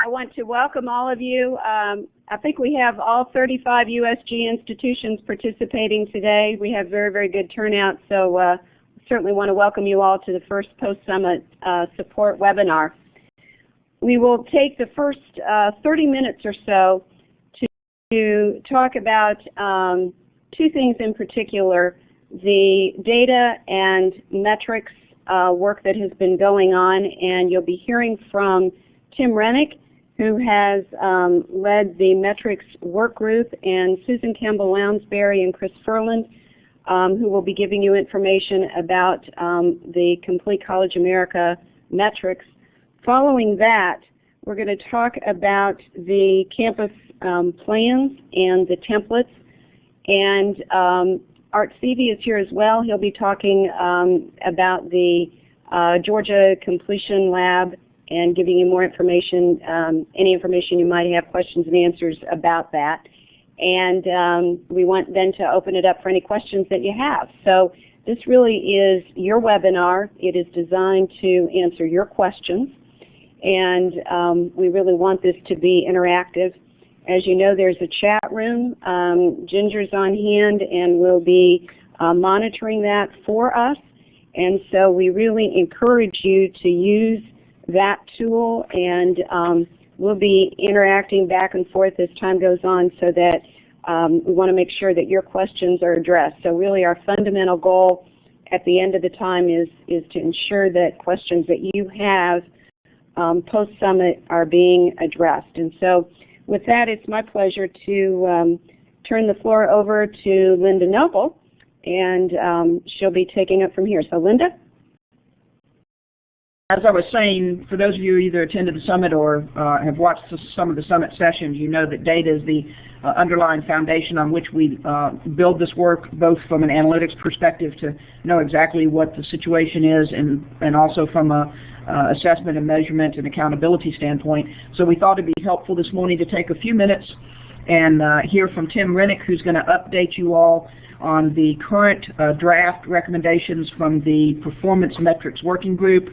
I want to welcome all of you. I think we have all 35 USG institutions participating today. We have very, very good turnout, so certainly want to welcome you all to the first post-summit support webinar. We will take the first 30 minutes or so to talk about two things in particular: the data and metrics work that has been going on, and you'll be hearing from Tim Rennick, who has led the metrics work group, and Susan Campbell-Lounsbury and Chris Furland, who will be giving you information about the Complete College America metrics. Following that, we're going to talk about the campus plans and the templates, and Art Seavey is here as well. He'll be talking about the Georgia Completion Lab and giving you more information, any information you might have, questions and answers about that. And we want then to open it up for any questions that you have. So this really is your webinar. It is designed to answer your questions, and we really want this to be interactive. As you know, there's a chat room. Ginger's on hand and will be monitoring that for us. And so we really encourage you to use that tool, and we'll be interacting back and forth as time goes on, so that we want to make sure that your questions are addressed. So really our fundamental goal at the end of the time is to ensure that questions that you have post-summit are being addressed. And so with that, it's my pleasure to turn the floor over to Linda Noble, and she'll be taking it from here. So Linda? As I was saying, for those of you who either attended the summit or have watched some of the summit sessions, you know that data is the underlying foundation on which we build this work, both from an analytics perspective to know exactly what the situation is, and also from a assessment and measurement and accountability standpoint. So we thought it'd be helpful this morning to take a few minutes and hear from Tim Rennick, who's going to update you all on the current draft recommendations from the Performance Metrics Working Group.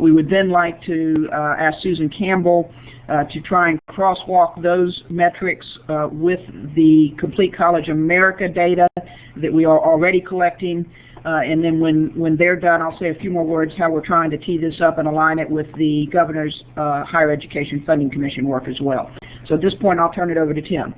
We would then like to ask Susan Campbell to try and crosswalk those metrics with the Complete College America data that we are already collecting. And then when they're done, I'll say a few more words how we're trying to tee this up and align it with the Governor's Higher Education Funding Commission work as well. So at this point, I'll turn it over to Tim.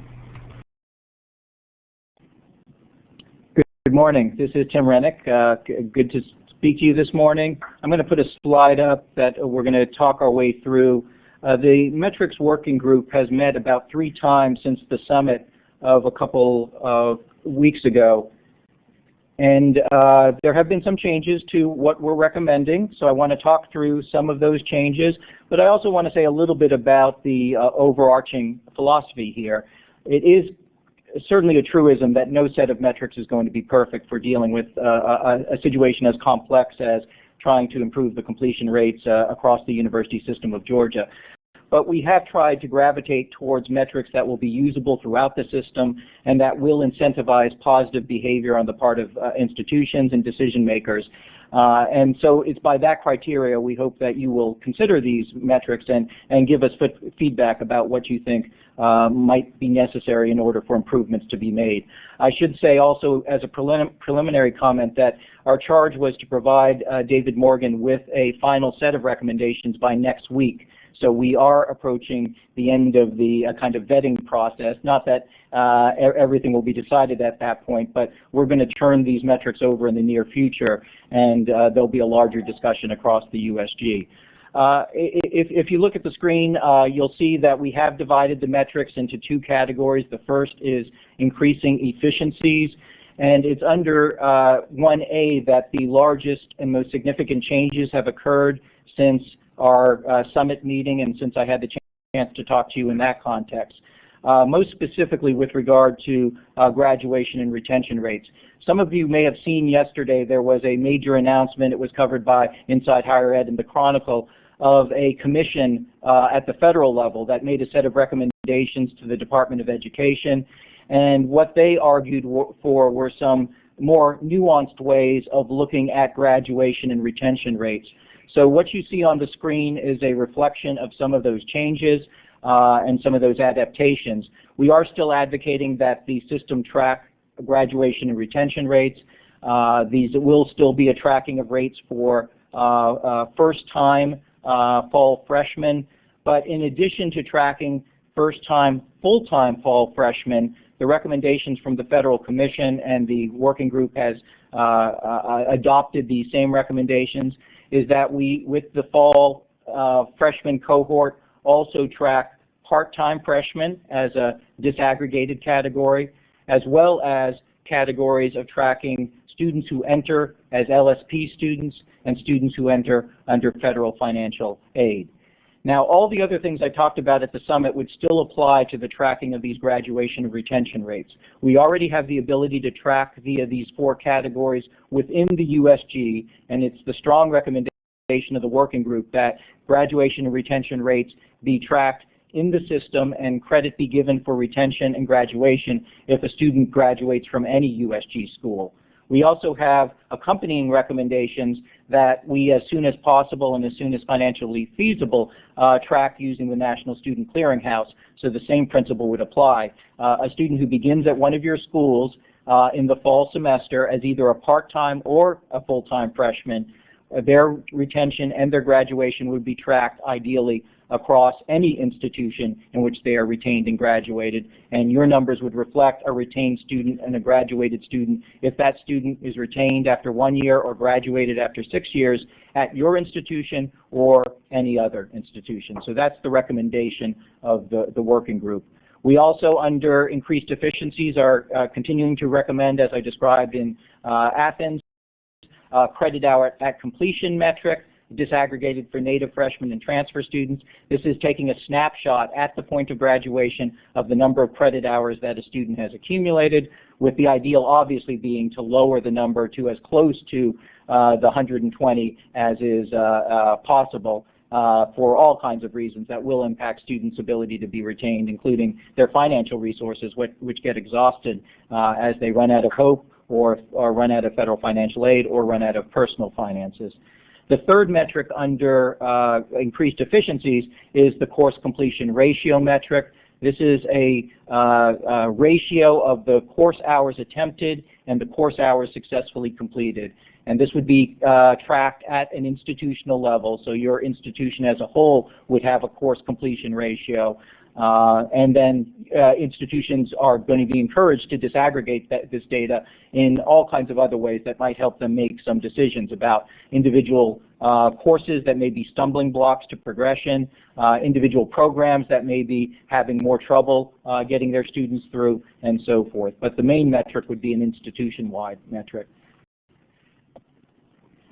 Good morning. This is Tim Rennick. Good to speak to you this morning. I'm going to put a slide up that we're going to talk our way through. The Metrics Working Group has met about 3 times since the summit of a couple of weeks ago. And there have been some changes to what we're recommending, so I want to talk through some of those changes. But I also want to say a little bit about the overarching philosophy here. It is certainly a truism that no set of metrics is going to be perfect for dealing with a situation as complex as trying to improve the completion rates across the university system of Georgia. But we have tried to gravitate towards metrics that will be usable throughout the system and that will incentivize positive behavior on the part of institutions and decision makers. And so it's by that criteria we hope that you will consider these metrics and give us feedback about what you think might be necessary in order for improvements to be made. I should say also as a preliminary comment that our charge was to provide David Morgan with a final set of recommendations by next week. So we are approaching the end of the kind of vetting process. Not that everything will be decided at that point, but we're going to turn these metrics over in the near future, and there'll be a larger discussion across the USG. If you look at the screen, you'll see that we have divided the metrics into 2 categories. The first is increasing efficiencies, and it's under 1A that the largest and most significant changes have occurred since our summit meeting and since I had the chance to talk to you in that context. Most specifically with regard to graduation and retention rates. Some of you may have seen yesterday there was a major announcement, it was covered by Inside Higher Ed and the Chronicle, of a commission at the federal level that made a set of recommendations to the Department of Education, and what they argued for were some more nuanced ways of looking at graduation and retention rates. So what you see on the screen is a reflection of some of those changes and some of those adaptations. We are still advocating that the system track graduation and retention rates. These will still be a tracking of rates for first-time fall freshmen, but in addition to tracking first-time, full-time fall freshmen, the recommendations from the Federal Commission and the working group has adopted the same recommendations, is that we, with the fall freshman cohort, also track part-time freshmen as a disaggregated category, as well as categories of tracking students who enter as LSP students and students who enter under federal financial aid. Now, all the other things I talked about at the summit would still apply to the tracking of these graduation and retention rates. We already have the ability to track via these 4 categories within the USG, and it's the strong recommendation of the working group that graduation and retention rates be tracked in the system and credit be given for retention and graduation if a student graduates from any USG school. We also have accompanying recommendations that we, as soon as possible and as soon as financially feasible, track using the National Student Clearinghouse, so the same principle would apply. A student who begins at one of your schools in the fall semester as either a part-time or a full-time freshman, their retention and their graduation would be tracked ideally across any institution in which they are retained and graduated, and your numbers would reflect a retained student and a graduated student if that student is retained after 1 year or graduated after 6 years at your institution or any other institution. So that's the recommendation of the working group. We also, under increased efficiencies, are continuing to recommend, as I described in Athens, credit hour at completion metric, disaggregated for native freshmen and transfer students. This is taking a snapshot at the point of graduation of the number of credit hours that a student has accumulated, with the ideal obviously being to lower the number to as close to the 120 as is possible for all kinds of reasons that will impact students' ability to be retained, including their financial resources, which get exhausted as they run out of hope or run out of federal financial aid or run out of personal finances. The third metric under increased efficiencies is the course completion ratio metric. This is a ratio of the course hours attempted and the course hours successfully completed. And this would be tracked at an institutional level, so your institution as a whole would have a course completion ratio. And then institutions are going to be encouraged to disaggregate this data in all kinds of other ways that might help them make some decisions about individual courses that may be stumbling blocks to progression, individual programs that may be having more trouble getting their students through, and so forth. But the main metric would be an institution-wide metric.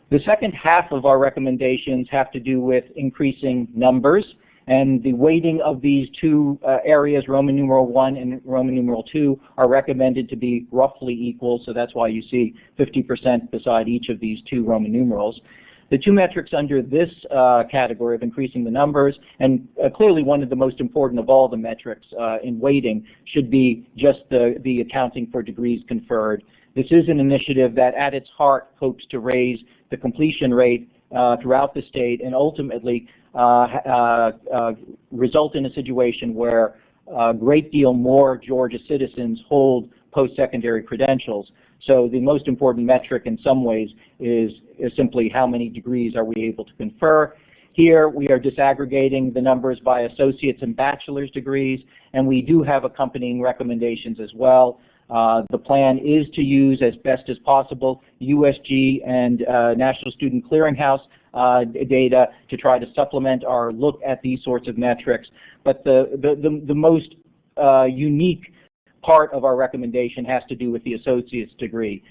The second half of our recommendations have to do with increasing numbers. And the weighting of these two areas, Roman numeral 1 and Roman numeral 2, are recommended to be roughly equal, so that's why you see 50% beside each of these two Roman numerals. The two metrics under this category of increasing the numbers, and clearly one of the most important of all the metrics in weighting, should be just the accounting for degrees conferred. This is an initiative that at its heart hopes to raise the completion rate throughout the state and ultimately result in a situation where a great deal more Georgia citizens hold post-secondary credentials. So the most important metric in some ways is simply how many degrees are we able to confer. Here we are disaggregating the numbers by associate's and bachelor's degrees, and we do have accompanying recommendations as well. The plan is to use as best as possible USG and National Student Clearinghouse data to try to supplement our look at these sorts of metrics. But the most unique part of our recommendation has to do with the associate's degree.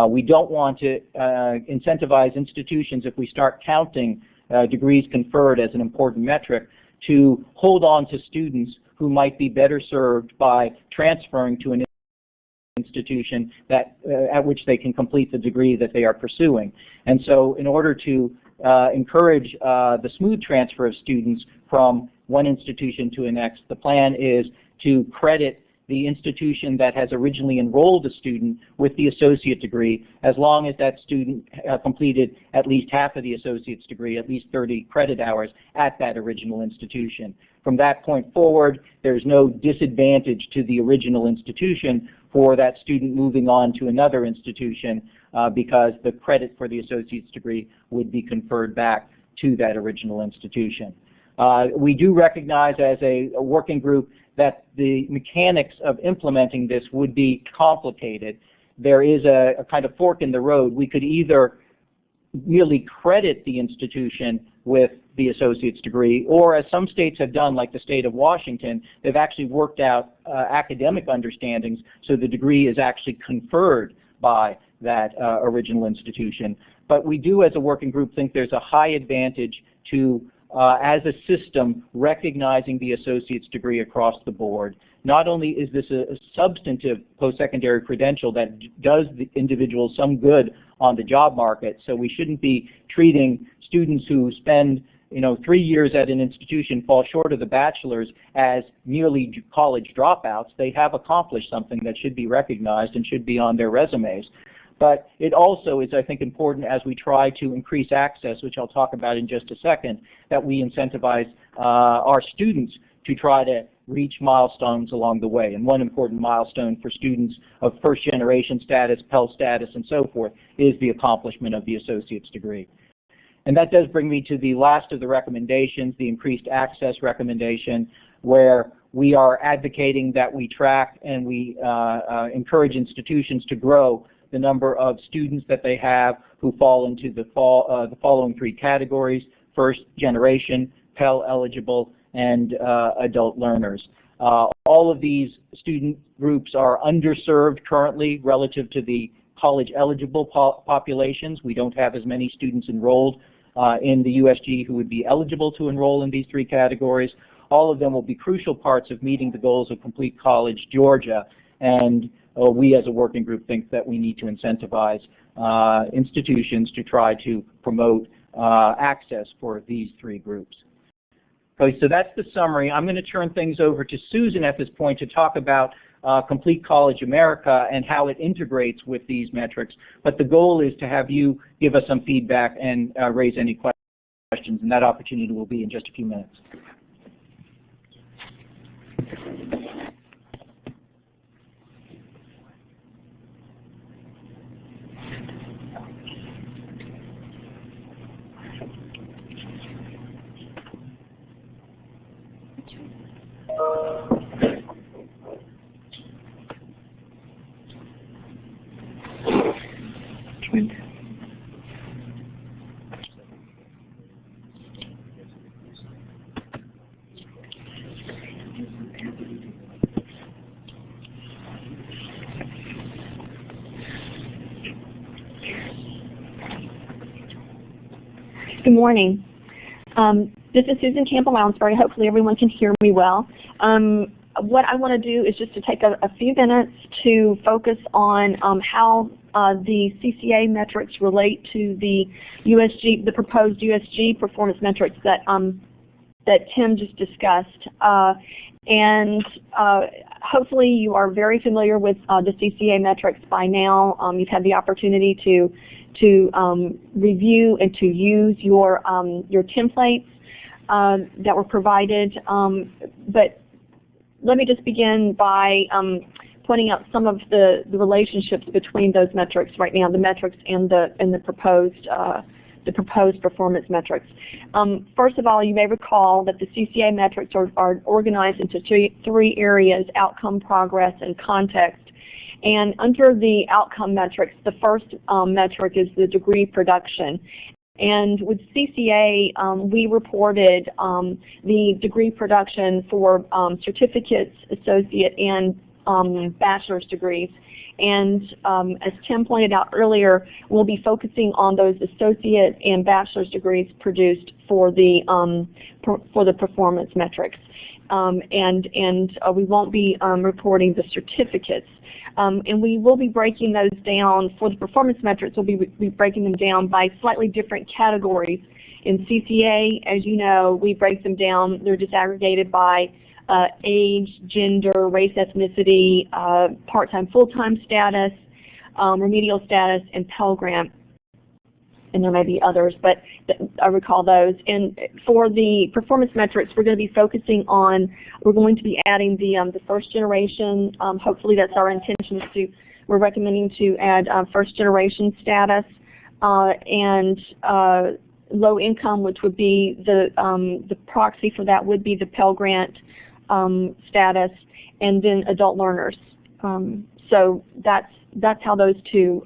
We don't want to incentivize institutions, if we start counting degrees conferred as an important metric, to hold on to students who might be better served by transferring to an institution that at which they can complete the degree that they are pursuing. And so in order to encourage the smooth transfer of students from one institution to the next, the plan is to credit the institution that has originally enrolled a student with the associate degree, as long as that student completed at least half of the associate's degree, at least 30 credit hours at that original institution. From that point forward, there's no disadvantage to the original institution for that student moving on to another institution because the credit for the associate's degree would be conferred back to that original institution. We do recognize as a working group that the mechanics of implementing this would be complicated. There is a kind of fork in the road. We could either merely credit the institution with the associate's degree, or as some states have done, like the state of Washington, they've actually worked out academic understandings so the degree is actually conferred by that original institution. But we do, as a working group, think there's a high advantage to, as a system, recognizing the associate's degree across the board. Not only is this a substantive post-secondary credential that does the individual some good on the job market, so we shouldn't be treating students who spend 3 years at an institution, fall short of the bachelor's, as merely college dropouts. They have accomplished something that should be recognized and should be on their resumes. But it also is, I think, important as we try to increase access, which I'll talk about in just a second, that we incentivize our students to try to reach milestones along the way. And one important milestone for students of first-generation status, Pell status, and so forth is the accomplishment of the associate's degree. And that does bring me to the last of the recommendations, the increased access recommendation, where we are advocating that we track and we encourage institutions to grow the number of students that they have who fall into the following three categories: first generation, Pell eligible, and adult learners. All of these student groups are underserved currently relative to the college eligible populations. We don't have as many students enrolled in the USG who would be eligible to enroll in these three categories. All of them will be crucial parts of meeting the goals of Complete College Georgia, and we as a working group think that we need to incentivize institutions to try to promote access for these three groups. Okay, so that's the summary. I'm going to turn things over to Susan at this point to talk about Complete College America and how it integrates with these metrics. But the goal is to have you give us some feedback and raise any questions, and that opportunity will be in just a few minutes. Good morning. This is Susan Campbell-Lounsbury. Hopefully everyone can hear me well. What I want to do is just to take a few minutes to focus on how the CCA metrics relate to the USG, the proposed USG performance metrics that Tim just discussed. And hopefully you are very familiar with the CCA metrics by now. You've had the opportunity to review and to use your templates that were provided. But let me just begin by pointing out some of the relationships between those metrics right now, the metrics and the proposed performance metrics. First of all, you may recall that the CCA metrics are organized into three areas: outcome, progress, and context. And under the outcome metrics, the first metric is the degree production. And with CCA, we reported the degree production for certificates, associate, and bachelor's degrees. And as Tim pointed out earlier, we'll be focusing on those associate and bachelor's degrees produced for the performance metrics. And we won't be reporting the certificates. And we will be breaking those down for the performance metrics. We'll be breaking them down by slightly different categories. In CCA, as you know, we break them down. They're disaggregated by age, gender, race, ethnicity, part-time, full-time status, remedial status, and Pell Grant. And there may be others, but I recall those. And for the performance metrics, we're going to be focusing on, we're going to be adding the first generation. Hopefully that's our intention, we're recommending to add first generation status and low income, which would be the proxy for that would be the Pell Grant status, and then adult learners. So that's how those two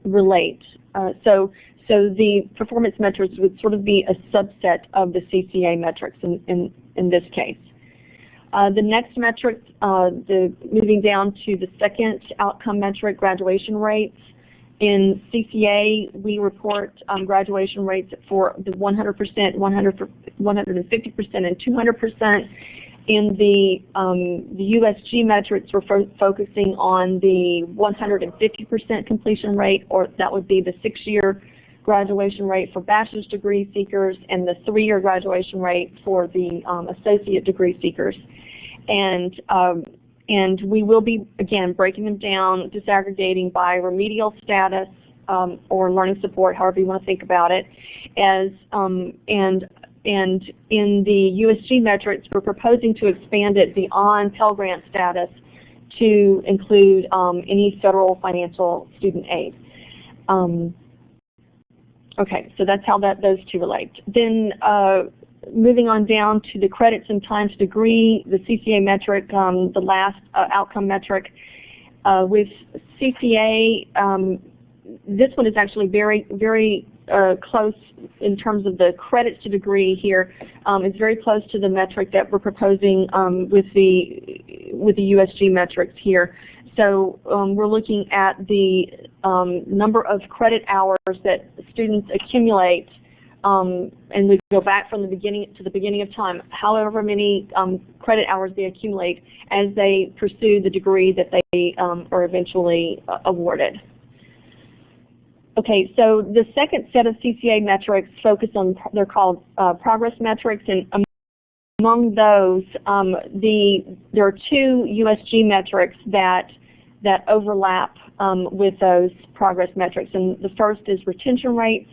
relate. So the performance metrics would sort of be a subset of the CCA metrics in this case. The next metric, moving down to the second outcome metric, graduation rates. In CCA, we report graduation rates for the 100%, 150%, and 200%. In the USG metrics, we're focusing on the 150% completion rate, or that would be the 6-year graduation rate for bachelor's degree seekers and the 3-year graduation rate for the associate degree seekers. And we will be, again, breaking them down, disaggregating by remedial status or learning support, however you want to think about it, as and in the USG metrics, we're proposing to expand it beyond Pell Grant status to include any federal financial student aid. Okay, so that's how those two relate. Then moving on down to the credits and time to degree, the CCA metric, the last outcome metric. With CCA, this one is actually very, very close in terms of the credits to degree here. It's very close to the metric that we're proposing with the USG metrics here. So we're looking at the number of credit hours that students accumulate, and we go back from the beginning to the beginning of time, however many credit hours they accumulate as they pursue the degree that they are eventually awarded. Okay, so the second set of CCA metrics focus on, they're called progress metrics, and among those, there are 2 USG metrics that overlap with those progress metrics, and the first is retention rates.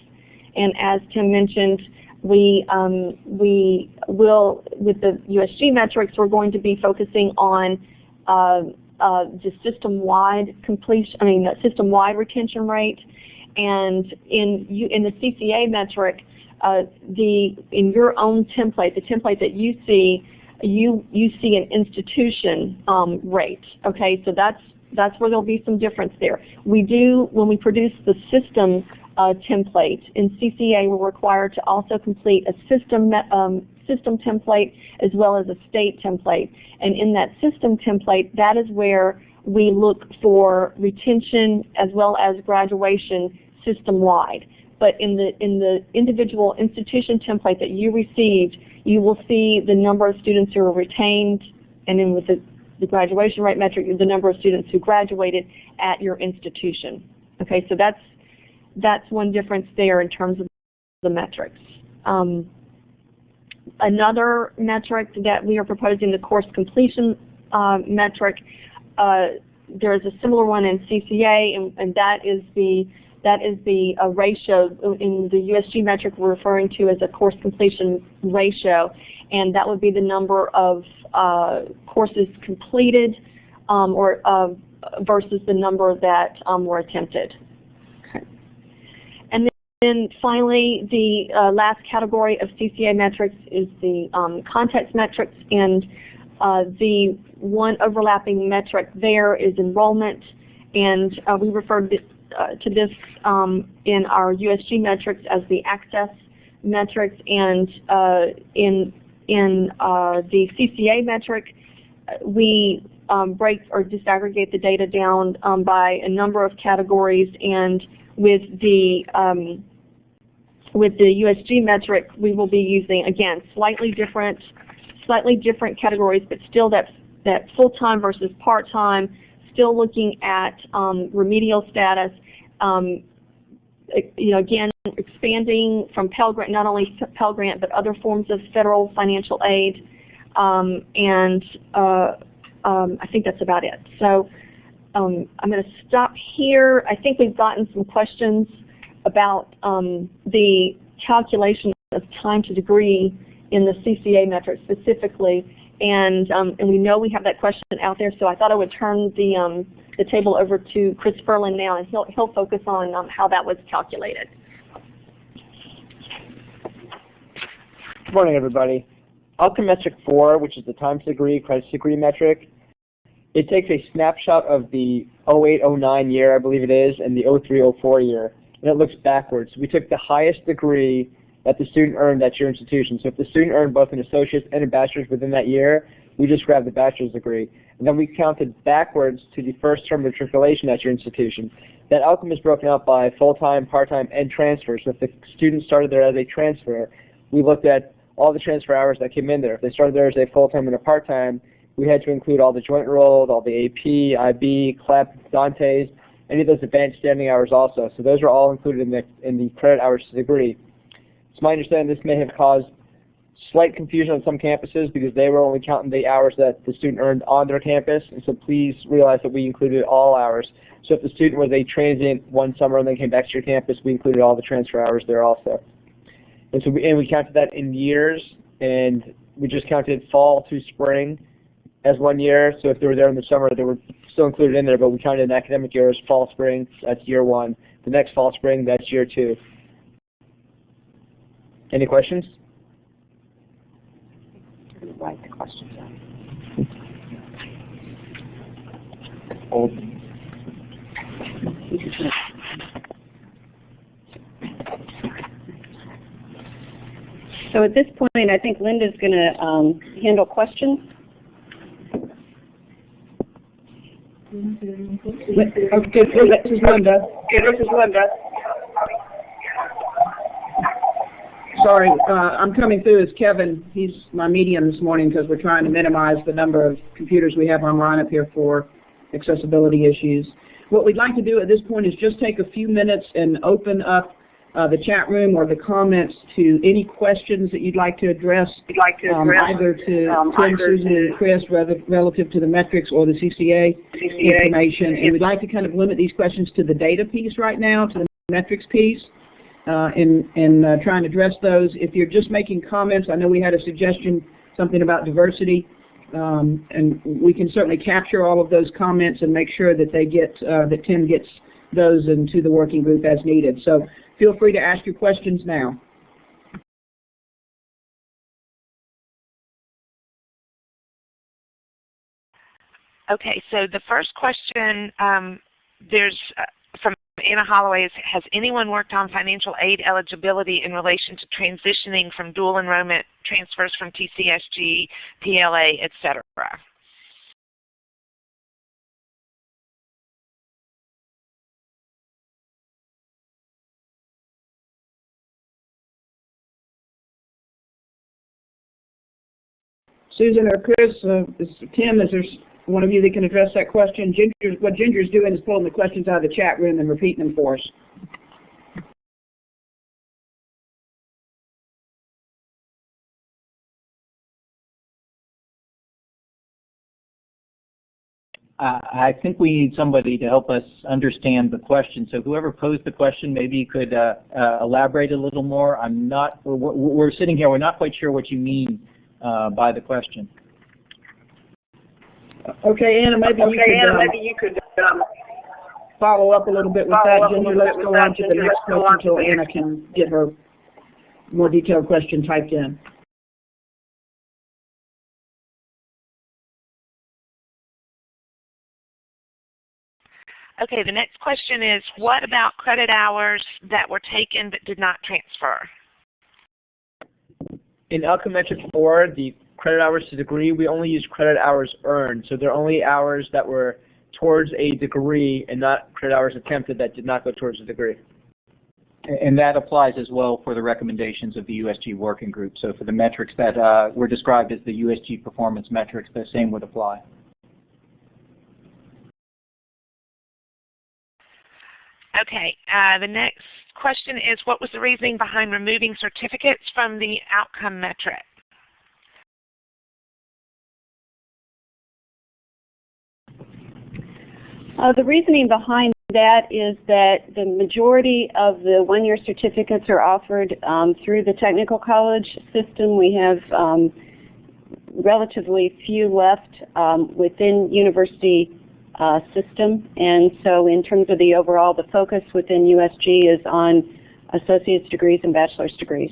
And as Tim mentioned, we will, with the USG metrics, we're going to be focusing on the system-wide system-wide retention rate. And in the CCA metric, in your own template, the template that you see an institution rate. Okay, so that's where there'll be some difference there. We do, when we produce the system template in CCA, we're required to also complete a system template as well as a state template. And in that system template, that is where we look for retention as well as graduation system-wide. But in the individual institution template that you received, you will see the number of students who are retained, and then with the graduation rate metric, the number of students who graduated at your institution. Okay, so that's one difference there in terms of the metrics. Another metric that we are proposing, the course completion metric, there is a similar one in CCA, and that is the ratio. In the USG metric we're referring to as a course completion ratio, and that would be the number of courses completed versus the number that were attempted. Okay. And then finally, the last category of CCA metrics is the context metrics, and the one overlapping metric there is enrollment, and we referred to this in our USG metrics as the access metrics, and in the CCA metric, we break or disaggregate the data down by a number of categories, and with the USG metric, we will be using, again, slightly different categories, but still that full-time versus part-time, still looking at remedial status, again, expanding from Pell Grant, not only Pell Grant, but other forms of federal financial aid, and I think that's about it. So I'm going to stop here. I think we've gotten some questions about the calculation of time to degree in the CCA metric specifically, and we know we have that question out there. So I thought I would turn the table over to Chris Ferlin now, and he'll focus on how that was calculated. Good morning, everybody. Outcome metric 4, which is the time to degree, credit to degree metric, it takes a snapshot of the 08-09 year, I believe it is, and the 03-04 year, and it looks backwards. We took the highest degree that the student earned at your institution. So if the student earned both an associate's and a bachelor's within that year, we just grabbed the bachelor's degree. And then we counted backwards to the first term of matriculation at your institution. That outcome is broken out by full-time, part-time, and transfer. So if the student started there as a transfer, we looked at all the transfer hours that came in there. If they started there as a full-time and a part-time, we had to include all the joint enrolled, all the AP, IB, CLEP, Dante's, any of those advanced standing hours also. So those are all included in the credit hours to degree. It's my understanding this may have caused slight confusion on some campuses because they were only counting the hours that the student earned on their campus, and so please realize that we included all hours. So if the student was a transient one summer and then came back to your campus, we included all the transfer hours there also. And so we counted that in years, and we just counted fall to spring as 1 year. So if they were there in the summer, they were still included in there, but we counted in academic years, fall, spring, that's year 1. The next fall, spring, that's year 2. Any questions? Write the questions down. So at this point, I think Linda's going to handle questions. Okay, this is Linda. Sorry, I'm coming through as Kevin. He's my medium this morning because we're trying to minimize the number of computers we have online up here for accessibility issues. What we'd like to do at this point is just take a few minutes and open up the chat room or the comments to any questions that you'd like to address, either to Tim, Susan, and Chris relative to the metrics or the CCA information. And we'd like to kind of limit these questions to the data piece right now, to the metrics piece, and try and address those. If you're just making comments, I know we had a suggestion, something about diversity, and we can certainly capture all of those comments and make sure that they get, that Tim gets those into the working group as needed. So feel free to ask your questions now. Okay, so the first question, there's from Anna Holloway, has anyone worked on financial aid eligibility in relation to transitioning from dual enrollment transfers from TCSG, PLA, etc.? Susan or Chris, Tim, is there one of you that can address that question? What Ginger's doing is pulling the questions out of the chat room and repeating them for us. I think we need somebody to help us understand the question. So whoever posed the question, maybe you could elaborate a little more. We're sitting here, we're not quite sure what you mean by the question. Okay, Anna, maybe you could follow up a little bit with that. Ginger, let's go on to the next question until Anna can get her more detailed question typed in. Okay, the next question is, what about credit hours that were taken but did not transfer? In outcome metric 4, the credit hours to degree, we only use credit hours earned. So they're only hours that were towards a degree and not credit hours attempted that did not go towards a degree. And that applies as well for the recommendations of the USG working group. So for the metrics that were described as the USG performance metrics, the same would apply. Okay, the next question is, what was the reasoning behind removing certificates from the outcome metric? The reasoning behind that is that the majority of the one-year certificates are offered through the technical college system. We have relatively few left within university system, and so in terms of the overall, the focus within USG is on associate's degrees and bachelor's degrees.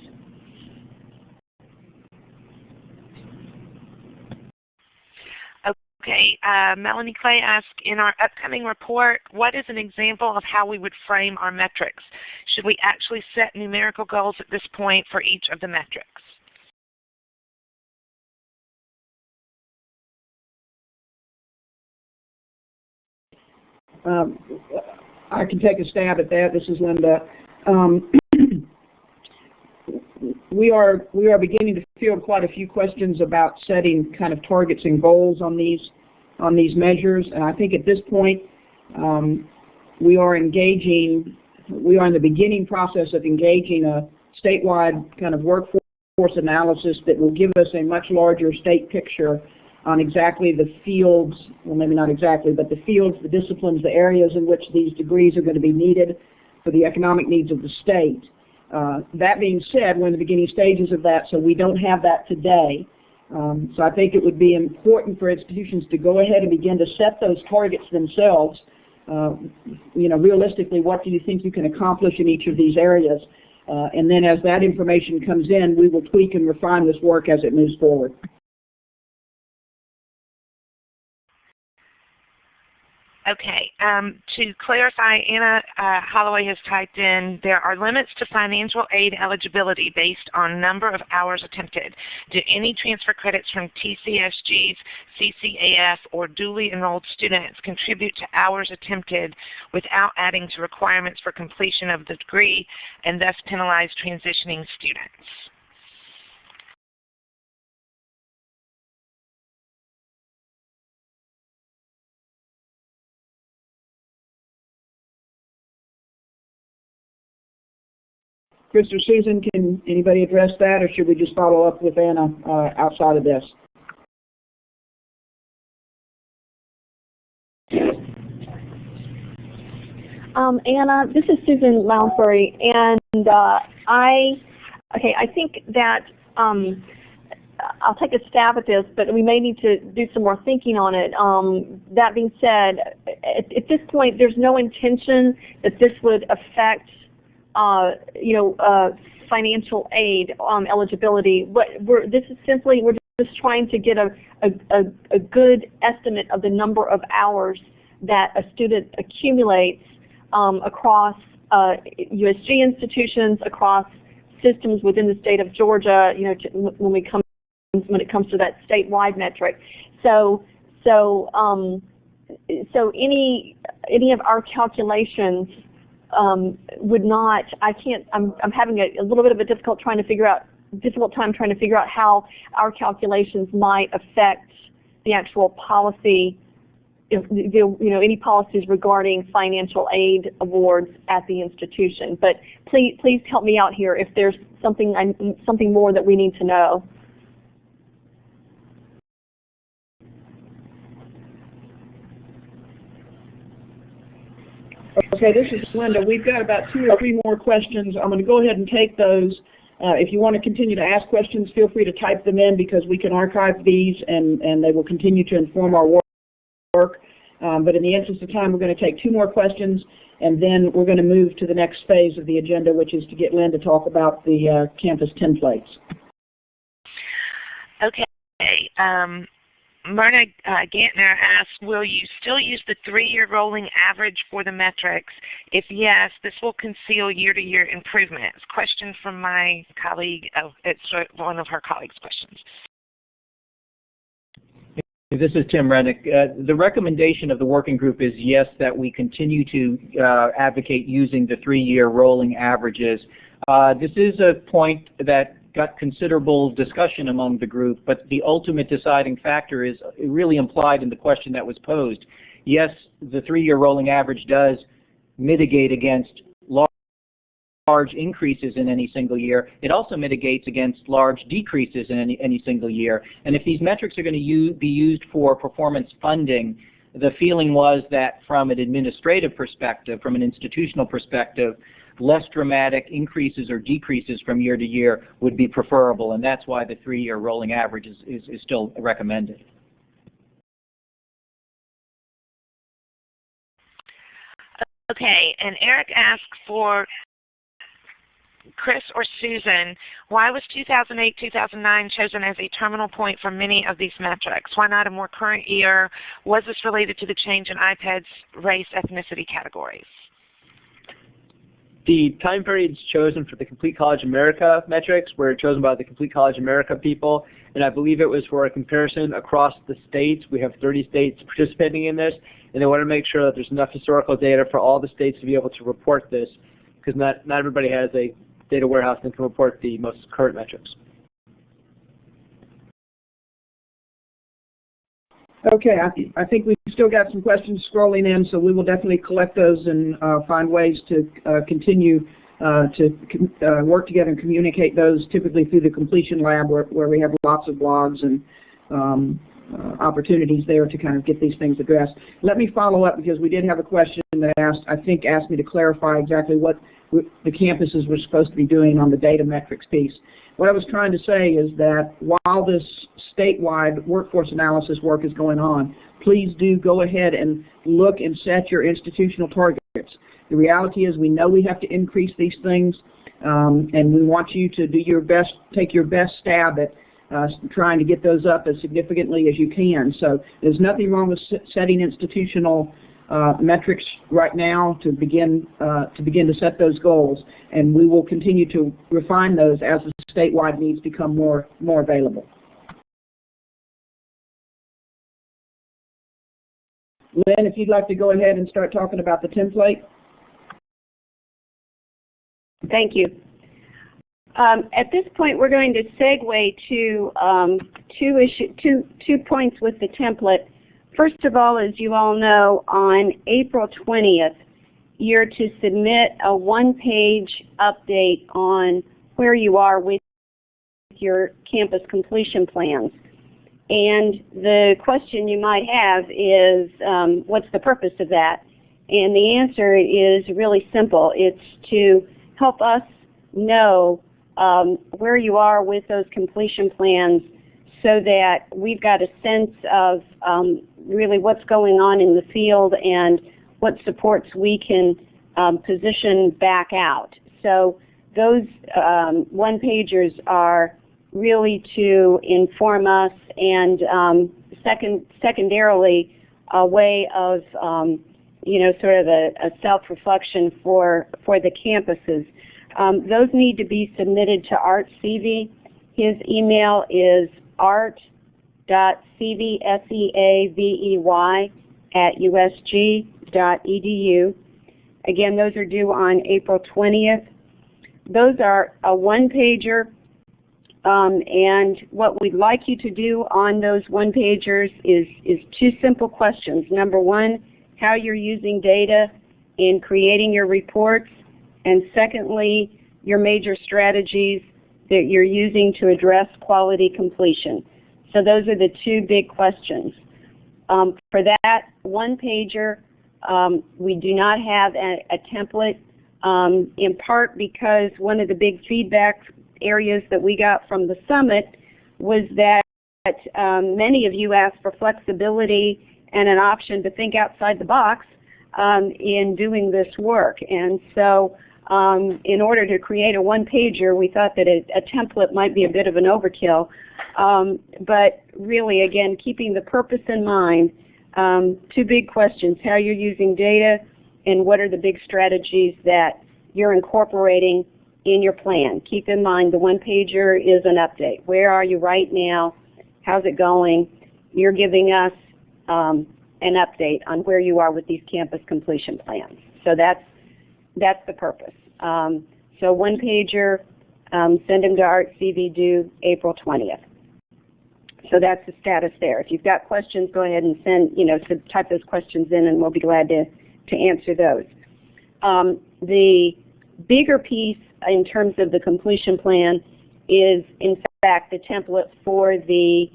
Okay, Melanie Clay asked, in our upcoming report, what is an example of how we would frame our metrics? Should we actually set numerical goals at this point for each of the metrics? I can take a stab at that. This is Linda. We are beginning to field quite a few questions about setting kind of targets and goals on these measures, and I think at this point we are in the beginning process of engaging a statewide kind of workforce analysis that will give us a much larger state picture on exactly the fields, well maybe not exactly, but the fields, the disciplines, the areas in which these degrees are going to be needed for the economic needs of the state. That being said, we're in the beginning stages of that, so we don't have that today. So I think it would be important for institutions to go ahead and begin to set those targets themselves. Realistically, what do you think you can accomplish in each of these areas? And then as that information comes in, we will tweak and refine this work as it moves forward. Okay, to clarify, Anna Holloway has typed in, there are limits to financial aid eligibility based on number of hours attempted. Do any transfer credits from TCSGs, CCAF, or duly enrolled students contribute to hours attempted without adding to requirements for completion of the degree and thus penalize transitioning students? Chris or Susan, can anybody address that, or should we just follow up with Anna outside of this? Anna, this is Susan Lounsbury, and I think that I'll take a stab at this, but we may need to do some more thinking on it. That being said, at this point, there's no intention that this would affect financial aid eligibility. We're just trying to get a good estimate of the number of hours that a student accumulates across USG institutions, across systems within the state of Georgia. When it comes to that statewide metric. So any of our calculations would not. I'm having a little bit of a difficult time trying to figure out how our calculations might affect the actual policy. Any policies regarding financial aid awards at the institution. But please help me out here if there's something more that we need to know. Okay, this is Linda. We've got about 2 or 3 more questions. I'm going to go ahead and take those. If you want to continue to ask questions, feel free to type them in because we can archive these and they will continue to inform our work. But in the interest of time, we're going to take 2 more questions and then we're going to move to the next phase of the agenda, which is to get Lynn to talk about the campus templates. Okay. Myrna Gantner asks, will you still use the 3-year rolling average for the metrics? If yes, this will conceal year-to-year improvements. Question from my colleague. Oh, it's one of her colleagues' questions. This is Tim Rennick. The recommendation of the working group is yes, that we continue to advocate using the 3-year rolling averages. This is a point that got considerable discussion among the group, but the ultimate deciding factor is really implied in the question that was posed. Yes, the 3-year rolling average does mitigate against large increases in any single year, it also mitigates against large decreases in any single year. And if these metrics are going to be used for performance funding, the feeling was that from an administrative perspective, from an institutional perspective, less dramatic increases or decreases from year to year would be preferable, and that's why the 3-year rolling average is still recommended. Okay, and Eric asked for Chris or Susan, why was 2008-2009 chosen as a terminal point for many of these metrics? Why not a more current year? Was this related to the change in IPED's race ethnicity categories? The time periods chosen for the Complete College America metrics were chosen by the Complete College America people, and I believe it was for a comparison across the states. We have 30 states participating in this, and they want to make sure that there's enough historical data for all the states to be able to report this, because not everybody has a data warehouse that can report the most current metrics. Okay, I think we've still got some questions scrolling in, so we will definitely collect those and find ways to continue to work together and communicate those, typically through the Completion Lab, where we have lots of blogs and opportunities there to kind of get these things addressed. Let me follow up, because we did have a question that asked me to clarify exactly what the campuses were supposed to be doing on the data metrics piece. What I was trying to say is that while this statewide workforce analysis work is going on, please do go ahead and look and set your institutional targets. The reality is we know we have to increase these things, and we want you to do your best, take your best stab at trying to get those up as significantly as you can. So there's nothing wrong with setting institutional metrics right now to begin to set those goals, and we will continue to refine those as the statewide needs become more available. Lynn, if you'd like to go ahead and start talking about the template. Thank you. At this point, we're going to segue to two points with the template. First of all, as you all know, on April 20th, you're to submit a one-page update on where you are with your campus completion plans. And the question you might have is, what's the purpose of that? And the answer is really simple. It's to help us know where you are with those completion plans, so that we've got a sense of really what's going on in the field and what supports we can position back out. So those one-pagers are really to inform us, and secondarily a way of sort of a self-reflection for the campuses. Those need to be submitted to Art Seavey. His email is art.seavey@usg.edu. Again, those are due on April 20th. Those are a one-pager, and what we'd like you to do on those one-pagers is two simple questions. Number one, how you're using data in creating your reports, and secondly, your major strategies that you're using to address quality completion. So those are the two big questions. For that one-pager, we do not have a template, in part because one of the big feedback areas that we got from the summit was that many of you asked for flexibility and an option to think outside the box in doing this work. And so in order to create a one-pager, we thought that a template might be a bit of an overkill. But really, again, keeping the purpose in mind, two big questions: how you're using data, and what are the big strategies that you're incorporating in your plan. Keep in mind the one-pager is an update. Where are you right now? How's it going? You're giving us an update on where you are with these campus completion plans. So that's the purpose. So one-pager, send them to Art CV, due April 20th. So that's the status there. If you've got questions, go ahead and type those questions in, and we'll be glad to answer those. The bigger piece in terms of the completion plan is, in fact, the template for the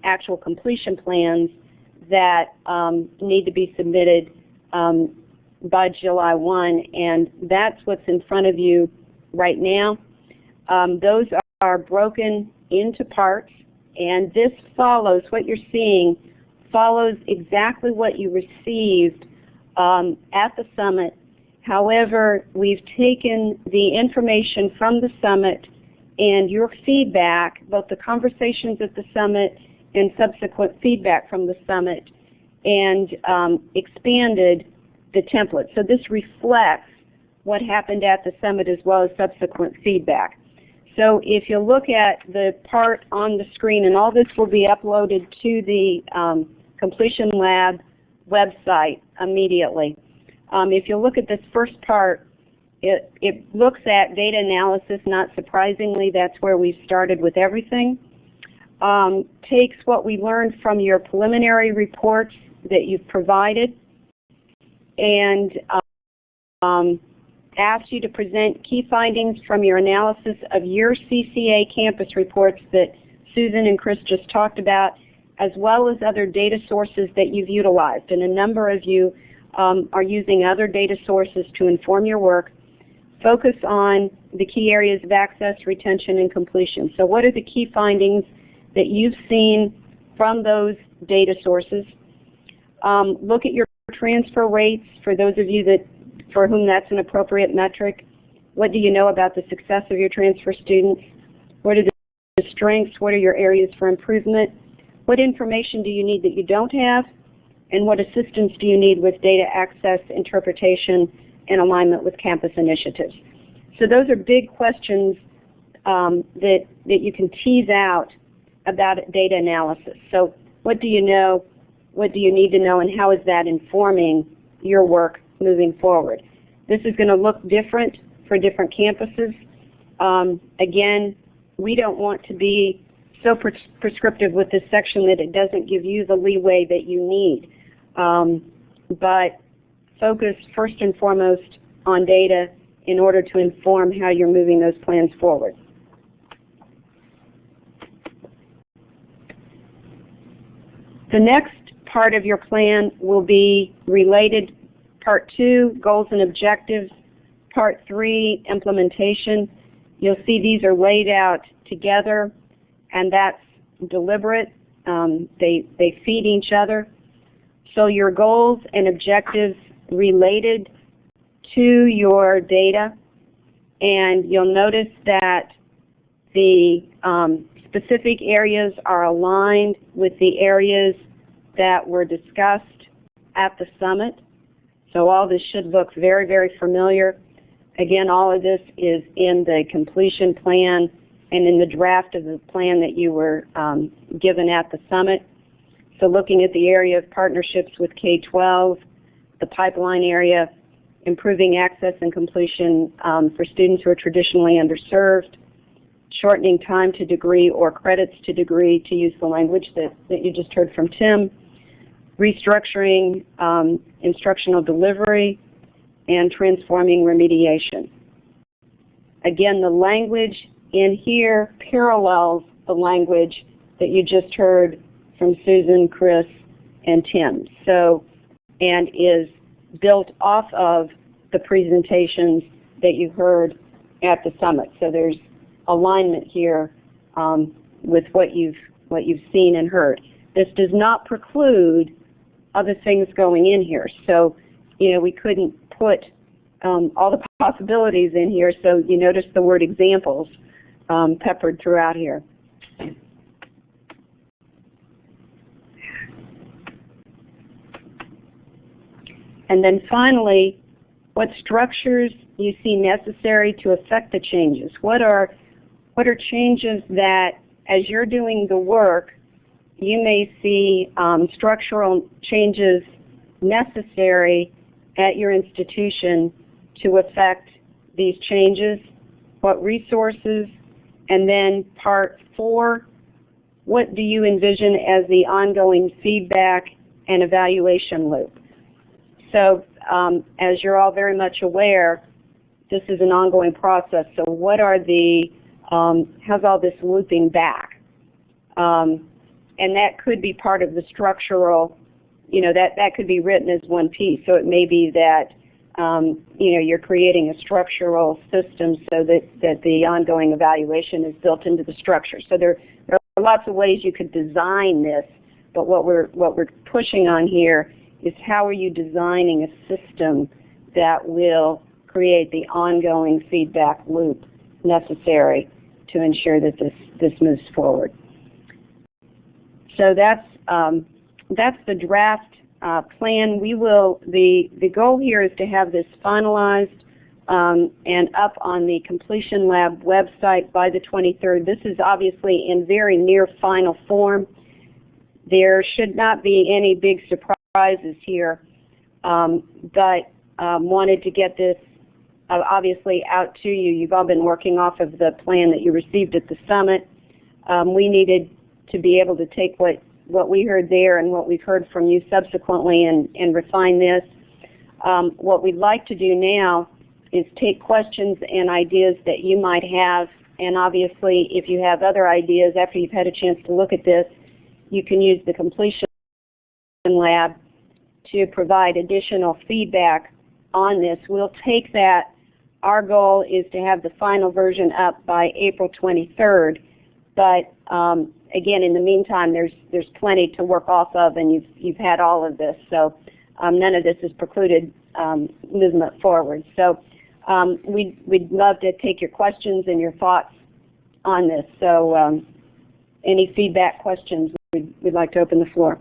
actual completion plans that need to be submitted by July 1, and that's what's in front of you right now. Those are broken into parts, and this follows, what you're seeing follows exactly what you received at the summit. However, we've taken the information from the summit and your feedback, both the conversations at the summit and subsequent feedback from the summit, and expanded the template. So this reflects what happened at the summit as well as subsequent feedback. So if you look at the part on the screen, and all this will be uploaded to the Completion Lab website immediately. If you look at this first part, it looks at data analysis. Not surprisingly, that's where we started with everything. Takes what we learned from your preliminary reports that you've provided and asks you to present key findings from your analysis of your CCA campus reports that Susan and Chris just talked about, as well as other data sources that you've utilized. And a number of you are using other data sources to inform your work. Focus on the key areas of access, retention, and completion. So what are the key findings that you've seen from those data sources? Look at your transfer rates for those of you for whom that's an appropriate metric. What do you know about the success of your transfer students? What are the strengths? What are your areas for improvement? What information do you need that you don't have? And what assistance do you need with data access, interpretation, and alignment with campus initiatives? So those are big questions that you can tease out about data analysis. So what do you know? What do you need to know? And how is that informing your work moving forward? This is going to look different for different campuses. Again, we don't want to be so prescriptive with this section that it doesn't give you the leeway that you need. But focus first and foremost on data in order to inform how you're moving those plans forward. The next part of your plan will be related. Part 2, goals and objectives. Part 3, implementation. You'll see these are laid out together, and that's deliberate. They feed each other. So your goals and objectives related to your data, and you'll notice that the specific areas are aligned with the areas that were discussed at the summit. So all this should look very, very familiar. Again, all of this is in the completion plan and in the draft of the plan that you were given at the summit. So looking at the area of partnerships with K-12, the pipeline area, improving access and completion for students who are traditionally underserved, shortening time to degree or credits to degree, to use the language that you just heard from Tim, restructuring instructional delivery, and transforming remediation. Again, the language in here parallels the language that you just heard from Susan, Chris, and Tim. So, and is built off of the presentations that you heard at the summit. So there's alignment here with what you've seen and heard. This does not preclude other things going in here. So, you know, we couldn't put all the possibilities in here. So you notice the word examples peppered throughout here. And then finally, what structures you see necessary to affect the changes? What are changes that, as you're doing the work, you may see structural changes necessary at your institution to affect these changes? What resources? And then part 4, what do you envision as the ongoing feedback and evaluation loop? So as you're all very much aware, this is an ongoing process. So what are the, how's all this looping back? And that could be part of the structural, that could be written as one piece. So it may be that, you're creating a structural system so that the ongoing evaluation is built into the structure. So there are lots of ways you could design this, but what we're pushing on here is how are you designing a system that will create the ongoing feedback loop necessary to ensure that this moves forward. So that's the draft plan. The goal here is to have this finalized and up on the Completion Lab website by the 23rd. This is obviously in very near final form. There should not be any big surprises here, but wanted to get this obviously out to you. You've all been working off of the plan that you received at the summit. We needed to be able to take what we heard there and what we've heard from you subsequently and refine this. What we'd like to do now is take questions and ideas that you might have, and obviously if you have other ideas after you've had a chance to look at this, you can use the Completion Lab to provide additional feedback on this. We'll take that. Our goal is to have the final version up by April 23rd, but again, in the meantime, there's plenty to work off of, and you've had all of this, so none of this has precluded movement forward. So we'd love to take your questions and your thoughts on this. So any feedback, questions, we'd like to open the floor.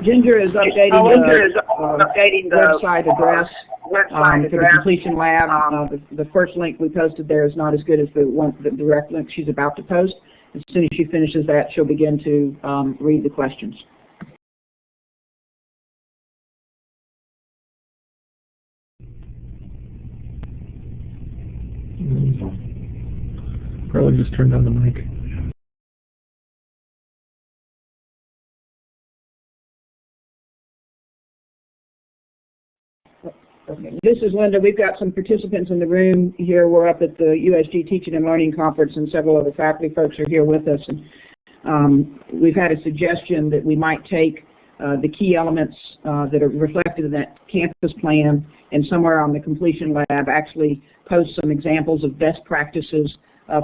Ginger is updating the website address for the Completion Lab. The first link we posted there is not as good as the direct link she's about to post. As soon as she finishes that, she'll begin to read the questions. Probably just turned on the mic. This is Linda. We've got some participants in the room here. We're up at the USG Teaching and Learning Conference, and several other faculty folks are here with us. And we've had a suggestion that we might take the key elements that are reflected in that campus plan, and somewhere on the Completion Lab actually post some examples of best practices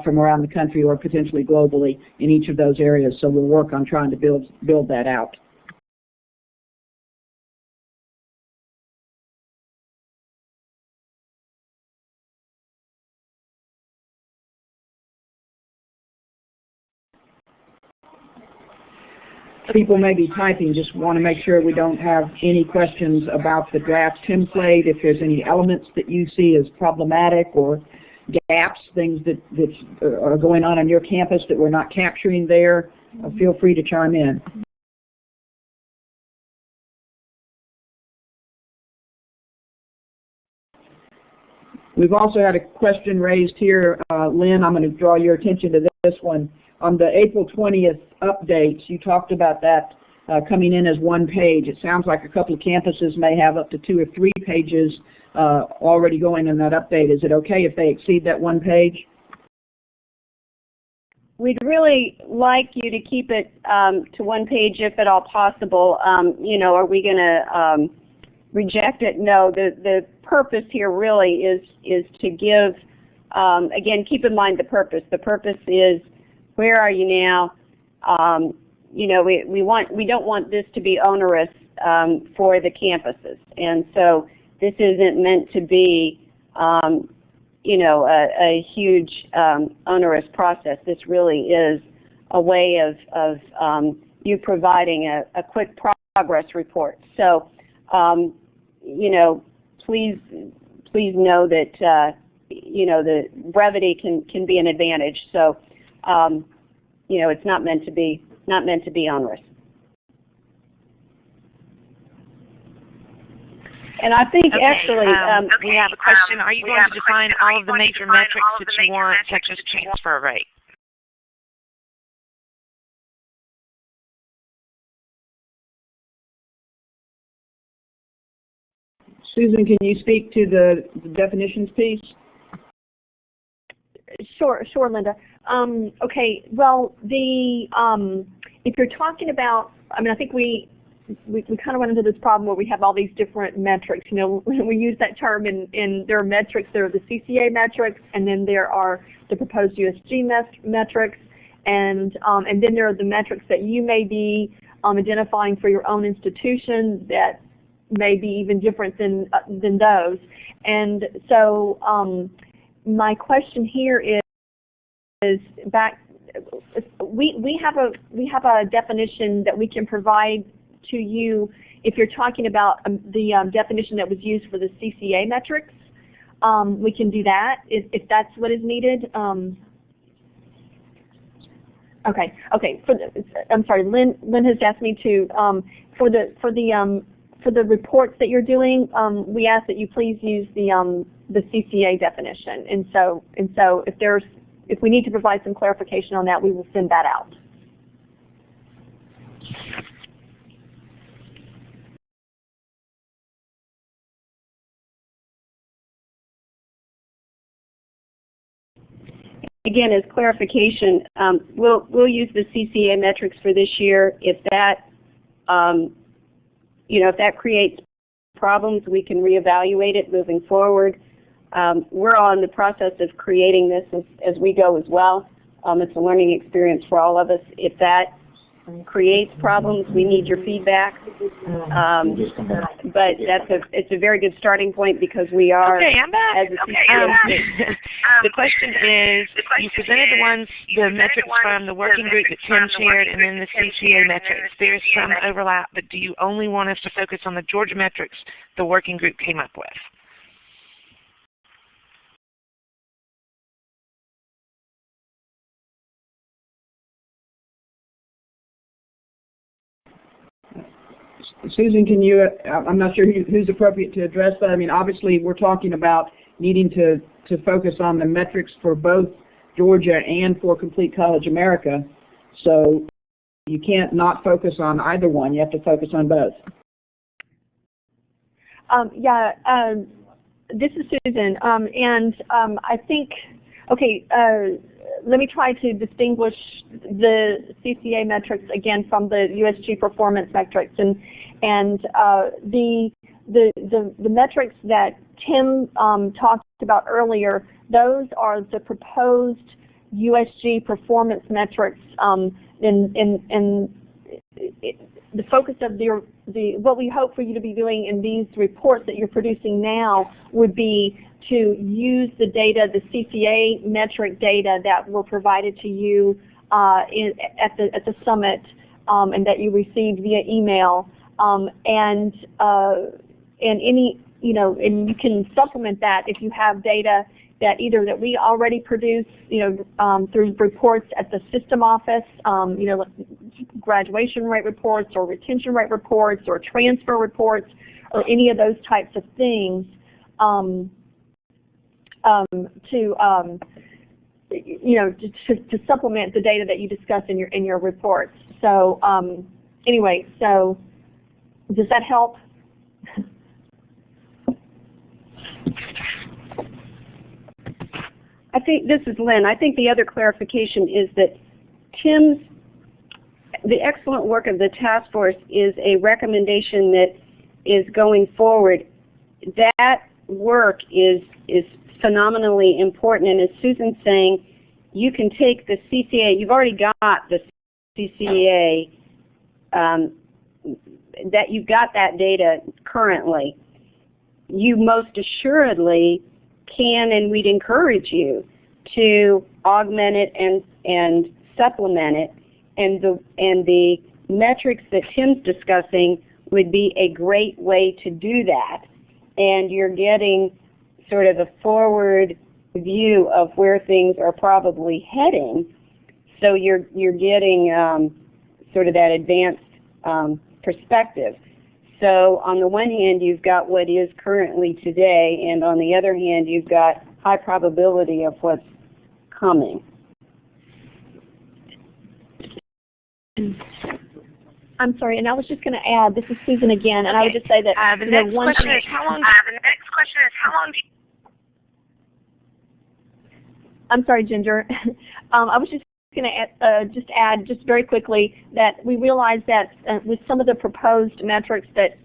from around the country or potentially globally in each of those areas. So we'll work on trying to build that out. People may be typing, just want to make sure we don't have any questions about the draft template. If there's any elements that you see as problematic or gaps, things that are going on your campus that we're not capturing there, feel free to chime in. We've also had a question raised here. Lynn, I'm going to draw your attention to this one. On the April 20th updates, you talked about that coming in as one page. It sounds like a couple of campuses may have up to 2 or 3 pages already going in that update. Is it okay if they exceed that one page? We'd really like you to keep it to one page if at all possible. Are we going to reject it? No, the purpose here really is to give, again, keep in mind the purpose. The purpose is, where are you now? We don't want this to be onerous for the campuses, and so this isn't meant to be, a huge onerous process. This really is a way of you providing a quick progress report. So, please know that the brevity can be an advantage. So. It's not meant to be onerous. And I think Okay, actually, we have a question. Are you going to define all of the major metrics that you want, such as transfer rate? Susan, can you speak to the definitions piece? Sure, Linda. Okay, well, if you're talking about, I mean, I think we kind of run into this problem where we have all these different metrics. You know, we use that term, and there are metrics. There are the CCA metrics, and then there are the proposed USG metrics, and then there are the metrics that you may be identifying for your own institution that may be even different than those. And so my question here is back. We have a definition that we can provide to you if you're talking about the definition that was used for the CCA metrics. We can do that if that's what is needed. Okay. I'm sorry. Lynn has asked me to for the reports that you're doing. We ask that you please use the CCA definition. And so if we need to provide some clarification on that, we will send that out. again, as clarification, we'll use the CCA metrics for this year. If that, if that creates problems, we can reevaluate it moving forward. We're all in the process of creating this as we go as well. It's a learning experience for all of us. If that creates problems, we need your feedback. But it's a very good starting point because we are. Okay, I'm back. As a CCA, the question is, you presented the metrics from the working group that Tim shared and then the CCA metrics. There's some overlap, but do you only want us to focus on the Georgia metrics the working group came up with? Susan, can you, I'm not sure who's appropriate to address that. I mean, obviously, we're talking about needing to focus on the metrics for both Georgia and for Complete College America. So you can't not focus on either one. You have to focus on both. This is Susan, I think, okay, let me try to distinguish the CCA metrics again from the USG performance metrics, and the metrics that Tim talked about earlier. Those are the proposed USG performance metrics, the focus of what we hope for you to be doing in these reports that you're producing now would be to use the data, the CCA metric data that were provided to you at the summit and that you received via email, and any, and you can supplement that if you have data that either that we already produce, through reports at the system office, graduation rate reports or retention rate reports or transfer reports or any of those types of things, to supplement the data that you discuss in your reports. So anyway, so does that help? I think, this is Lynn, I think the other clarification is that the excellent work of the task force is a recommendation that is going forward. That work is phenomenally important, and as Susan's saying, you can take the CCA, you've already got the CCA, that you've got that data currently. You most assuredly can, and we'd encourage you to augment it and supplement it, and the metrics that Tim's discussing would be a great way to do that. And you're getting sort of a forward view of where things are probably heading, so you're getting sort of that advanced perspective. So on the one hand, you've got what is currently today, and on the other hand, you've got high probability of what's coming. I'm sorry, and I was just going to add, this is Susan again, and I would just say that the next question is how long. I'm sorry, Ginger. I was just going to add just very quickly that we realize that with some of the proposed metrics that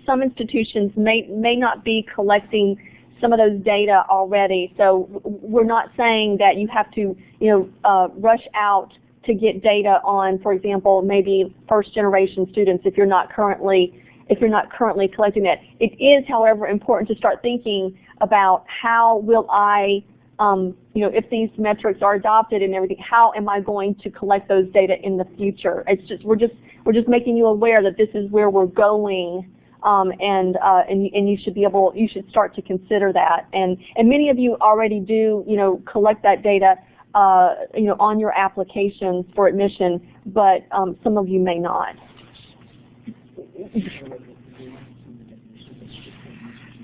some institutions may not be collecting some of those data already. So we're not saying that you have to rush out to get data on, for example, maybe first generation students if you're not currently collecting that. It is, however, important to start thinking about how will I if these metrics are adopted and everything, how am I going to collect those data in the future? It's just we're just making you aware that this is where we're going, and you should start to consider that. And many of you already do collect that data on your applications for admission, but some of you may not.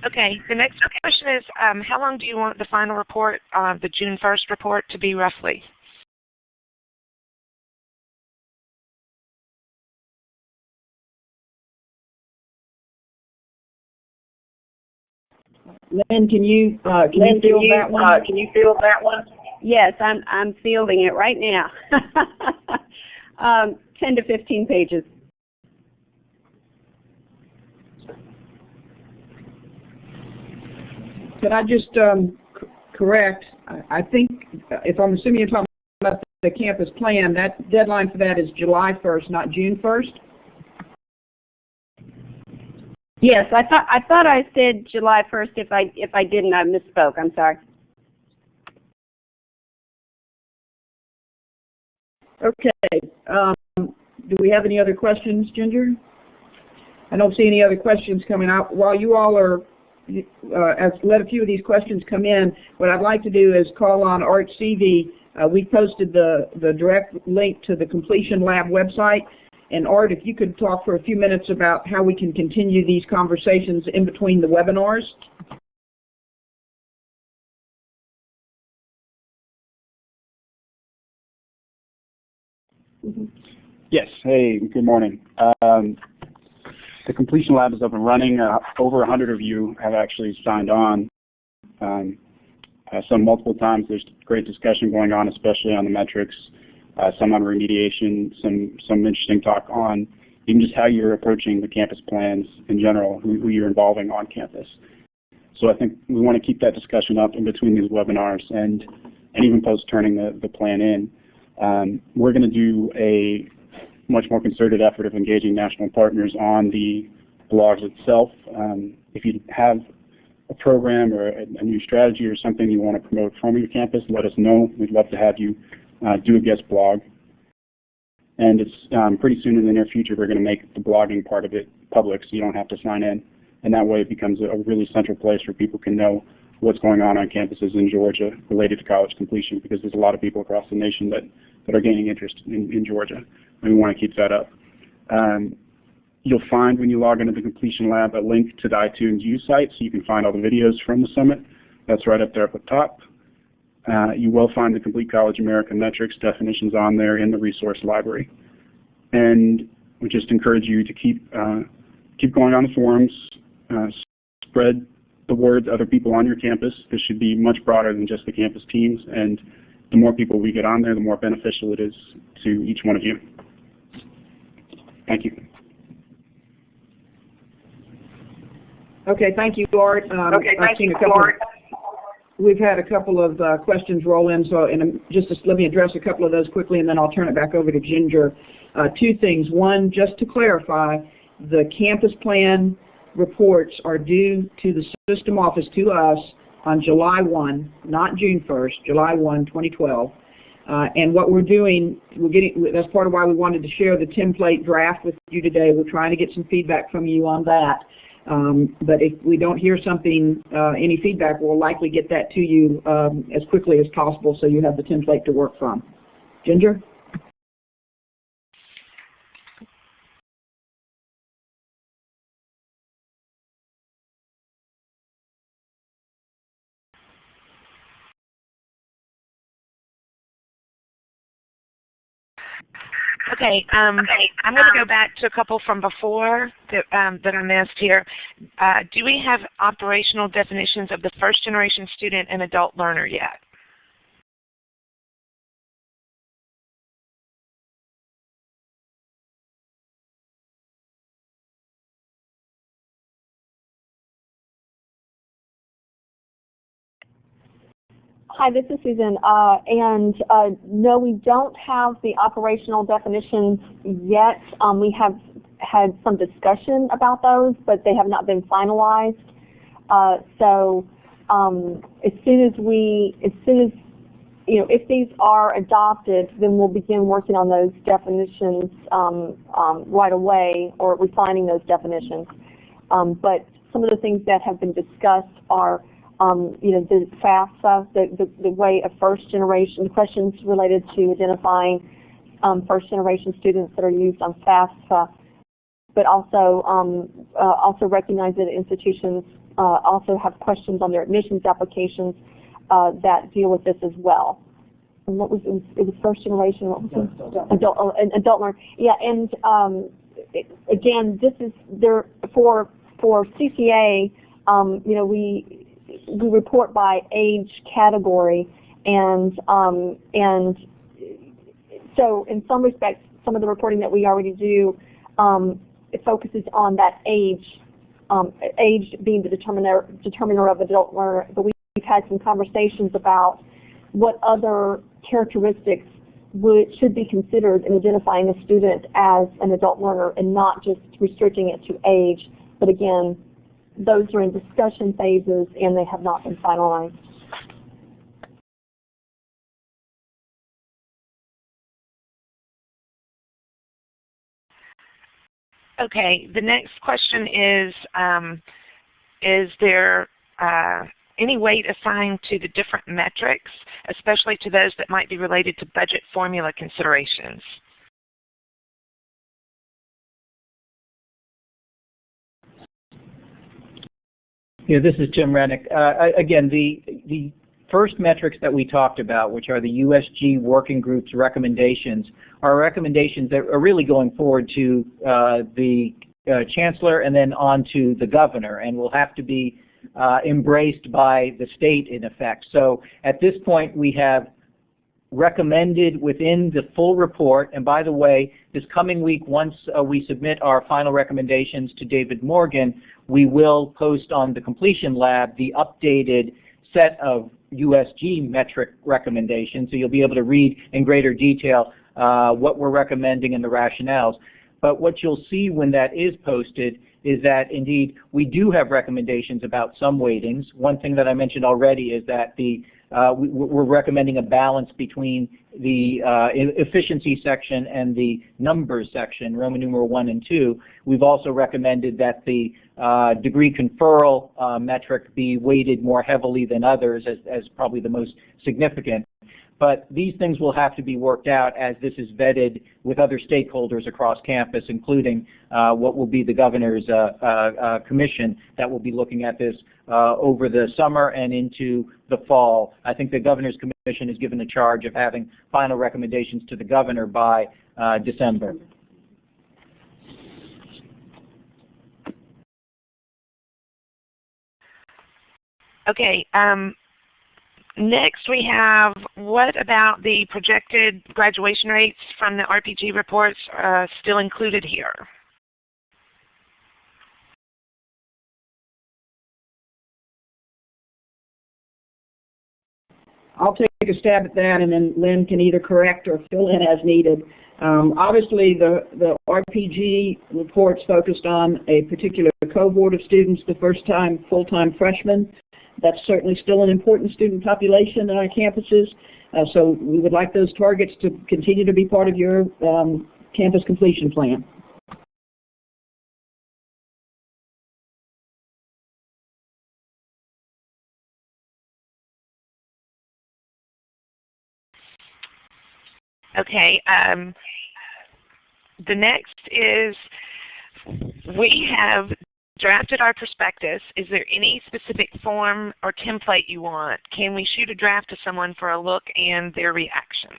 Okay, the next question is, how long do you want the final report, the June 1st report, to be roughly? Lynn, can you field that one? Can you field that one? Yes, I'm fielding it right now. 10 to 15 pages. Could I just correct? I think, if I'm assuming you're talking about the campus plan, that deadline for that is July 1st, not June 1st? Yes, I thought I said July 1st. If I didn't, I misspoke. I'm sorry. Okay. Do we have any other questions, Ginger? I don't see any other questions coming out. While you all are let a few of these questions come in, what I'd like to do is call on Art Seavey. We posted the direct link to the Completion Lab website. And Art, if you could talk for a few minutes about how we can continue these conversations in between the webinars. Yes. Hey, good morning. The Completion Lab is up and running. Over 100 of you have actually signed on. Some multiple times. There's great discussion going on, especially on the metrics, some on remediation, some interesting talk on even just how you're approaching the campus plans in general, who you're involving on campus. So I think we want to keep that discussion up in between these webinars and even post turning the plan in. We're going to do a much more concerted effort of engaging national partners on the blogs itself. If you have a program or a new strategy or something you want to promote from your campus, let us know. We'd love to have you do a guest blog. And it's pretty soon in the near future we're going to make the blogging part of it public so you don't have to sign in. And that way it becomes a really central place where people can know what's going on campuses in Georgia related to college completion, because there's a lot of people across the nation that are gaining interest in Georgia, and we want to keep that up. You'll find when you log into the Completion Lab a link to the iTunes U site so you can find all the videos from the summit. That's right up there at the top. You will find the Complete College America metrics definitions on there in the resource library. And we just encourage you to keep going on the forums, spread the word to other people on your campus. This should be much broader than just the campus teams, and the more people we get on there, the more beneficial it is to each one of you. Thank you. Okay, thank you, Art. We've had a couple of questions roll in, so let me address a couple of those quickly, and then I'll turn it back over to Ginger. Two things. One, just to clarify, the campus plan reports are due to the system office, to us, on July 1, not June 1st, July 1, 2012. And what we're doing, that's part of why we wanted to share the template draft with you today. We're trying to get some feedback from you on that. But if we don't hear something, any feedback, we'll likely get that to you as quickly as possible so you have the template to work from. Ginger? Okay, I'm going to go back to a couple from before that I missed here. Do we have operational definitions of the first generation student and adult learner yet? Hi, this is Susan. No, we don't have the operational definitions yet. We have had some discussion about those, but they have not been finalized. As soon as if these are adopted, then we'll begin working on those definitions right away, or refining those definitions. But some of the things that have been discussed are the FAFSA, the way of first generation, the questions related to identifying first generation students that are used on FAFSA, but also recognize that institutions also have questions on their admissions applications that deal with this as well. And what was it was first generation? What was it? Adult learner. Yeah, and again, this is there for CCA. We report by age category, and so in some respects, some of the reporting that we already do, it focuses on that age, age being the determiner of adult learner. But we've had some conversations about what other characteristics should be considered in identifying a student as an adult learner, and not just restricting it to age. But again, those are in discussion phases, and they have not been finalized. Okay, the next question is there any weight assigned to the different metrics, especially to those that might be related to budget formula considerations? Yeah, this is Jim Rennick. Again, the first metrics that we talked about, which are the USG Working Group's recommendations, are recommendations that are really going forward to the Chancellor and then on to the Governor, and will have to be embraced by the state in effect. So at this point, we have recommended within the full report, and by the way, this coming week, once we submit our final recommendations to David Morgan, we will post on the Completion Lab the updated set of USG metric recommendations, so you'll be able to read in greater detail what we're recommending and the rationales. But what you'll see when that is posted is that, indeed, we do have recommendations about some weightings. One thing that I mentioned already is that we're recommending a balance between the efficiency section and the numbers section, Roman numeral 1 and 2. We've also recommended that the degree conferral metric be weighted more heavily than others as probably the most significant. But these things will have to be worked out as this is vetted with other stakeholders across campus, including what will be the Governor's commission that will be looking at this over the summer and into the fall. I think the Governor's commission is given the charge of having final recommendations to the Governor by December. Okay. Next, we have, what about the projected graduation rates from the RPG reports still included here? I'll take a stab at that, and then Lynn can either correct or fill in as needed. Obviously, the RPG reports focused on a particular cohort of students, the first-time full-time freshmen. That's certainly still an important student population on our campuses, so we would like those targets to continue to be part of your campus completion plan. Okay. The next is, we have drafted our prospectus. Is there any specific form or template you want? Can we shoot a draft to someone for a look and their reaction?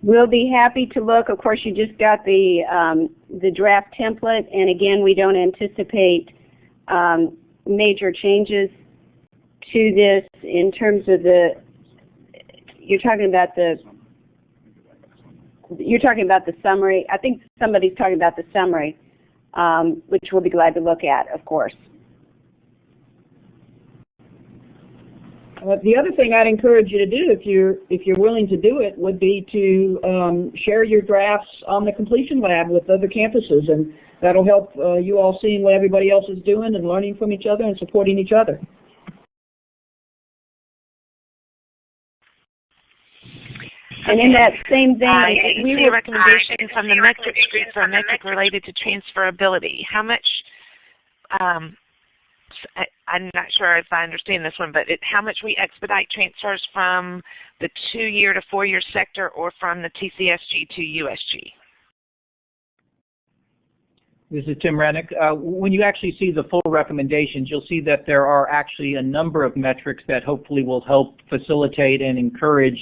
We'll be happy to look. Of course, you just got the draft template, and again, we don't anticipate major changes to this in terms of you're talking about the summary. I think somebody's talking about the summary, which we'll be glad to look at, of course. The other thing I'd encourage you to do, if you're willing to do it, would be to share your drafts on the completion lab with other campuses, and that'll help you all seeing what everybody else is doing and learning from each other and supporting each other. And in that same vein, we see a recommendation from the metrics group for a metric related to transferability. How much? I'm not sure if I understand this one, but how much we expedite transfers from the 2-year to 4-year sector or from the TCSG to USG? This is Tim Rennick. When you actually see the full recommendations, you'll see that there are actually a number of metrics that hopefully will help facilitate and encourage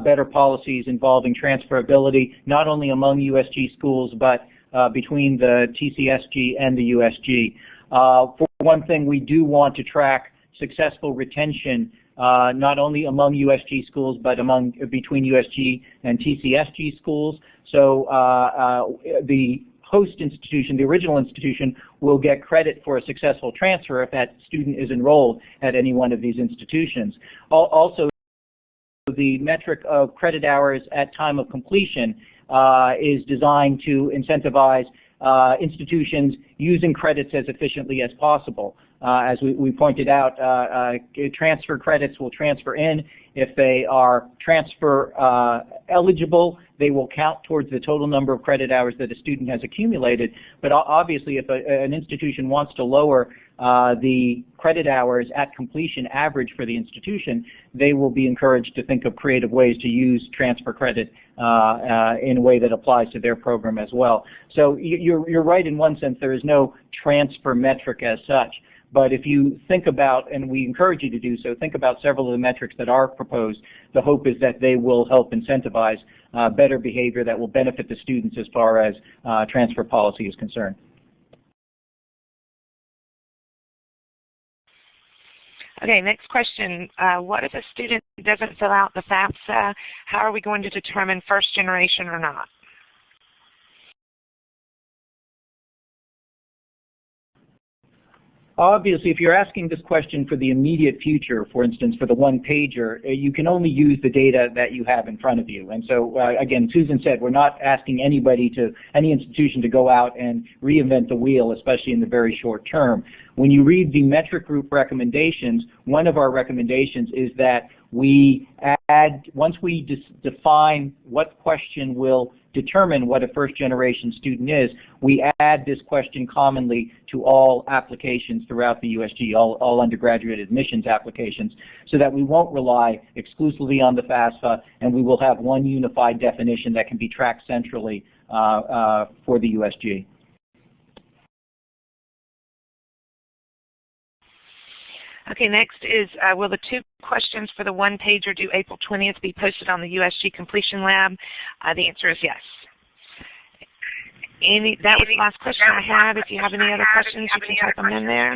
better policies involving transferability, not only among USG schools, but between the TCSG and the USG. For one thing, we do want to track successful retention, not only among USG schools, but between USG and TCSG schools. So the host institution, the original institution, will get credit for a successful transfer if that student is enrolled at any one of these institutions. Also, the metric of credit hours at time of completion is designed to incentivize institutions using credits as efficiently as possible. As we pointed out, transfer credits will transfer in. If they are transfer eligible, they will count towards the total number of credit hours that a student has accumulated. But obviously, if an institution wants to lower the credit hours at completion average for the institution, they will be encouraged to think of creative ways to use transfer credit in a way that applies to their program as well. So you're right in one sense, there is no transfer metric as such. But if you think about, and we encourage you to do so, think about several of the metrics that are proposed. The hope is that they will help incentivize better behavior that will benefit the students as far as transfer policy is concerned. Okay, next question. What if a student doesn't fill out the FAFSA? How are we going to determine first generation or not? Obviously, if you're asking this question for the immediate future, for instance, for the one-pager, you can only use the data that you have in front of you. And so, again, Susan said, we're not asking any institution to go out and reinvent the wheel, especially in the very short term. When you read the metric group recommendations, one of our recommendations is that we add, once we define what question will determine what a first-generation student is, we add this question commonly to all applications throughout the USG, all undergraduate admissions applications, so that we won't rely exclusively on the FAFSA, and we will have one unified definition that can be tracked centrally for the USG. Okay, next is, will the 2 questions for the one-pager due April 20th be posted on the USG Completion Lab? The answer is yes. That was the last question I had. If you have any other questions, you can type them in there.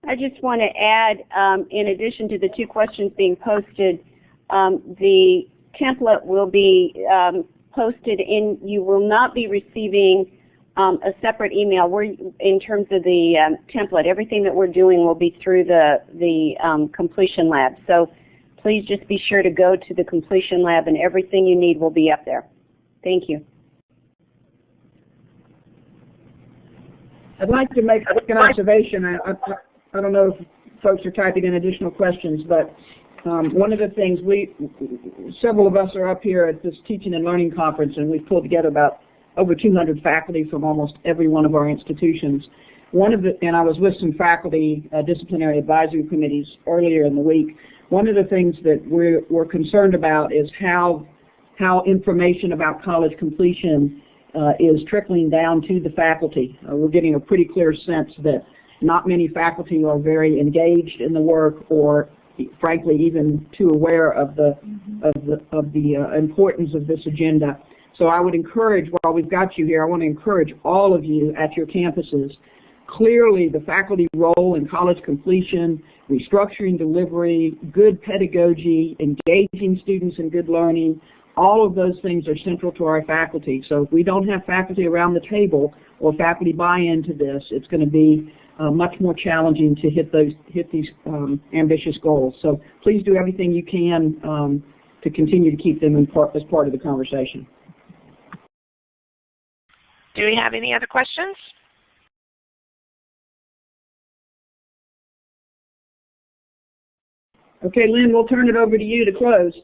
I just want to add, in addition to the 2 questions being posted, the template will be posted you will not be receiving a separate email. In terms of the template, everything that we're doing will be through the completion lab. So please just be sure to go to the completion lab, and everything you need will be up there. Thank you. I'd like to make an observation. I don't know if folks are typing in additional questions, but one of the things several of us are up here at this teaching and learning conference, and we've pulled together about over 200 faculty from almost every one of our institutions. And I was with some faculty disciplinary advisory committees earlier in the week. One of the things that we're concerned about is how information about college completion is trickling down to the faculty. We're getting a pretty clear sense that not many faculty are very engaged in the work or frankly, even too aware of the importance of this agenda. So I would encourage, while we've got you here, I want to encourage all of you at your campuses. Clearly, the faculty role in college completion, restructuring delivery, good pedagogy, engaging students in good learning, all of those things are central to our faculty. So if we don't have faculty around the table or faculty buy into this, it's going to be much more challenging to hit these ambitious goals. So please do everything you can to continue to keep them as part of the conversation. Do we have any other questions? Okay, Lynn, we'll turn it over to you to close.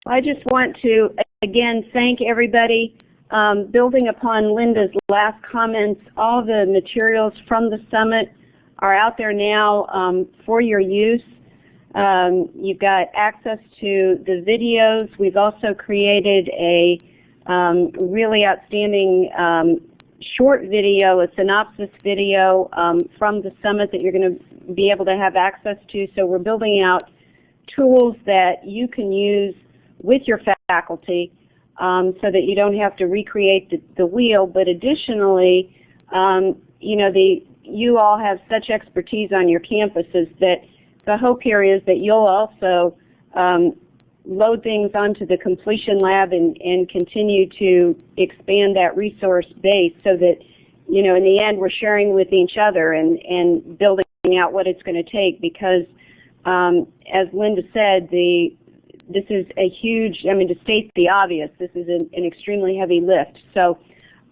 I just want to, again, thank everybody. Building upon Linda's last comments, all the materials from the summit are out there now for your use. You've got access to the videos. We've also created a really outstanding short video, a synopsis video from the summit that you're going to be able to have access to. So we're building out tools that you can use with your faculty so that you don't have to recreate the wheel. But additionally, you all have such expertise on your campuses that the hope here is that you'll also load things onto the completion lab and continue to expand that resource base so that, in the end we're sharing with each other and building out what it's going to take, because as Linda said, this is a huge, to state the obvious, this is an extremely heavy lift. So,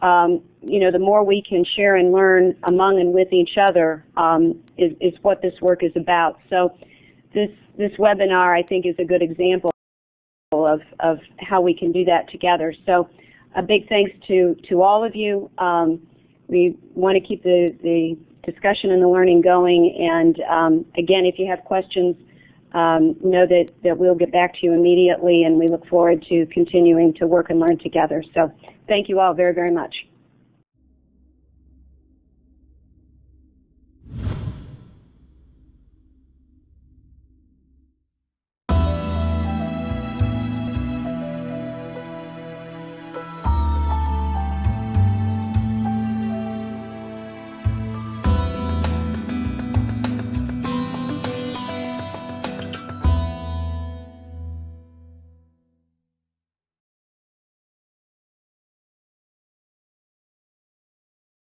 the more we can share and learn among and with each other is what this work is about. So this webinar, I think, is a good example of how we can do that together. So a big thanks to all of you. We want to keep the discussion and the learning going, and again, if you have questions, know that we'll get back to you immediately, and we look forward to continuing to work and learn together. So thank you all very, very much.